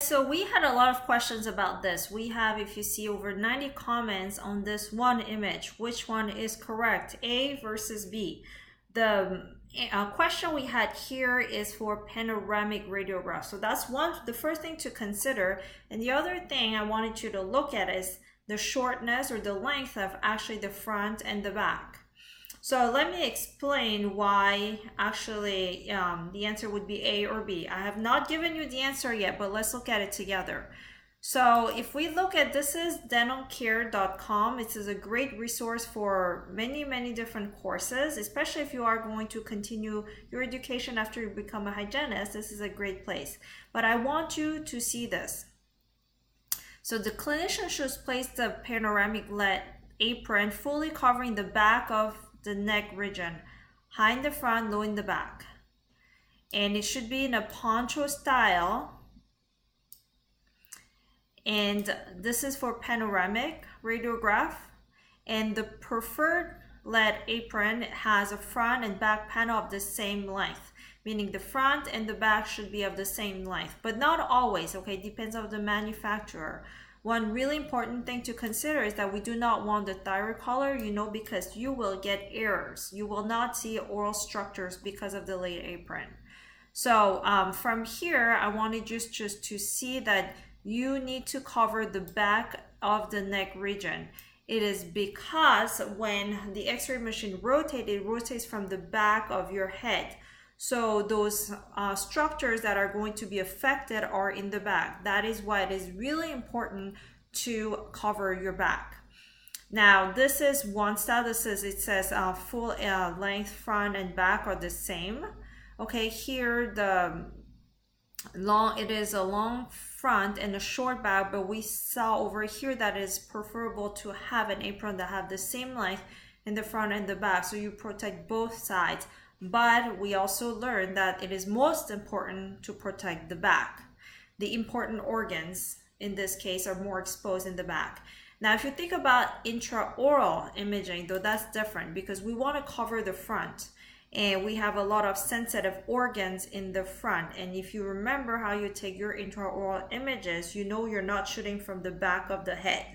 So we had a lot of questions about this. We have, if you see, over 90 comments on this one image. Which one is correct, A versus B? The question we had here is for panoramic radiograph. So that's the first thing to consider. And the other thing I wanted you to look at is the shortness or the length of actually the front and the back. So let me explain why actually the answer would be A or B. I have not given you the answer yet, but let's look at it together. So if we look at, this is dentalcare.com. It is a great resource for many different courses, especially if you are going to continue your education after you become a hygienist. This is a great place. But I want you to see this. So the clinician should place the panoramic lead apron fully covering the back of the neck region, high in the front, low in the back. And it should be in a poncho style. And this is for panoramic radiograph. And the preferred lead apron has a front and back panel of the same length, meaning the front and the back should be of the same length, but not always, okay? It depends on the manufacturer. One really important thing to consider is that we do not want the thyroid collar, because you will get errors. You will not see oral structures because of the lead apron. So from here, I wanted just to see that you need to cover the back of the neck region. It is because when the X-ray machine rotates, it rotates from the back of your head. So those structures that are going to be affected are in the back. That is why it is really important to cover your back. Now, this is one style. It says full length front and back are the same. Okay, here it is a long front and a short back, but we saw over here that it is preferable to have an apron that have the same length in the front and the back, so you protect both sides. But we also learned that it is most important to protect the back. The important organs in this case are more exposed in the back. Now, if you think about intraoral imaging, though, that's different because we want to cover the front. And we have a lot of sensitive organs in the front. And if you remember how you take your intraoral images, you're not shooting from the back of the head.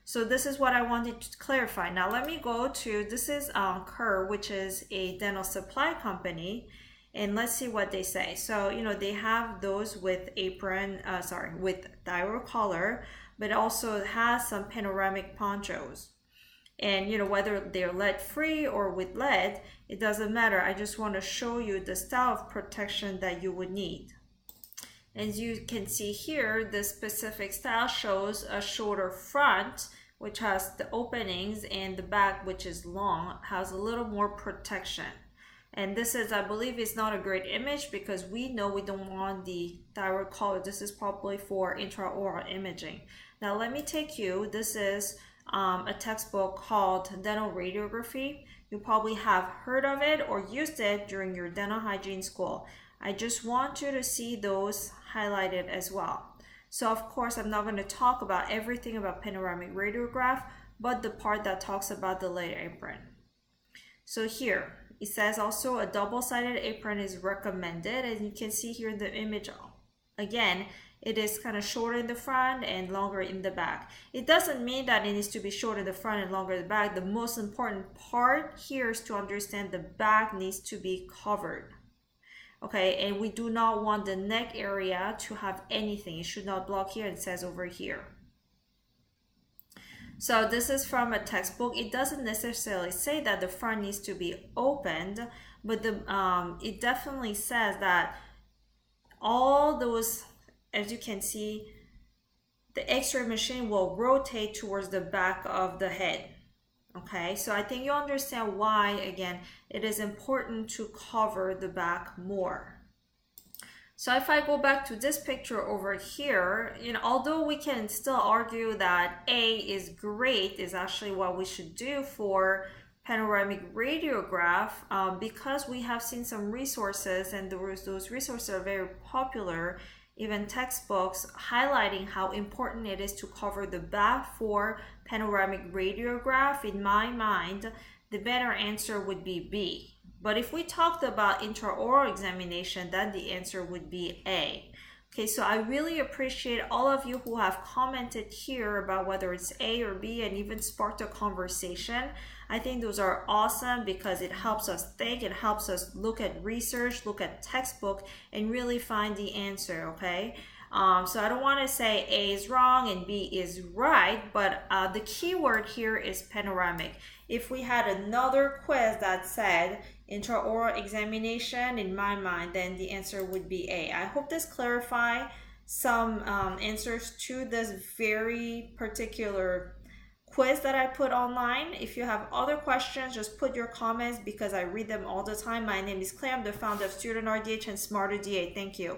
So this is what I wanted to clarify. Now let me go to, this is Kerr, which is a dental supply company. And let's see what they say. So, they have those with with thyroid collar, but also has some panoramic ponchos. And whether they're lead free or with lead, it doesn't matter. I just want to show you the style of protection that you would need. As you can see here, this specific style shows a shorter front, which has the openings, and the back, which is long, has a little more protection. And this is, I believe, is not a great image because we know we don't want the thyroid collar. This is probably for intraoral imaging. Now let me take you, this is a textbook called Dental Radiography. You probably have heard of it or used it during your dental hygiene school. I just want you to see those highlighted as well. So of course, I'm not going to talk about everything about panoramic radiograph, but the part that talks about the lead apron. So here, it says also a double-sided apron is recommended, and you can see here in the image, again, it is kind of shorter in the front and longer in the back. It doesn't mean that it needs to be shorter in the front and longer in the back. The most important part here is to understand the back needs to be covered. Okay, and we do not want the neck area to have anything. It should not block here. It says over here. So this is from a textbook. It doesn't necessarily say that the front needs to be opened, but it definitely says that all those, as you can see, the X-ray machine will rotate towards the back of the head. Okay, so I think you understand why, again, it is important to cover the back more. So if I go back to this picture over here, although we can still argue that A is great, is actually what we should do for panoramic radiograph, because we have seen some resources, and those resources are very popular, even textbooks highlighting how important it is to cover the back for panoramic radiograph. In my mind, the better answer would be B. But if we talked about intraoral examination, then the answer would be A. Okay, so I really appreciate all of you who have commented here about whether it's A or B and even sparked a conversation. I think those are awesome because it helps us think, it helps us look at research, look at textbook, and really find the answer, okay? So I don't want to say A is wrong and B is right, but the key word here is panoramic. If we had another quiz that said intraoral examination, in my mind, then the answer would be A. I hope this clarifies some answers to this very particular quiz that I put online. If you have other questions, just put your comments because I read them all the time. My name is Claire. I'm the founder of StudentRDH and SmarterDA. Thank you.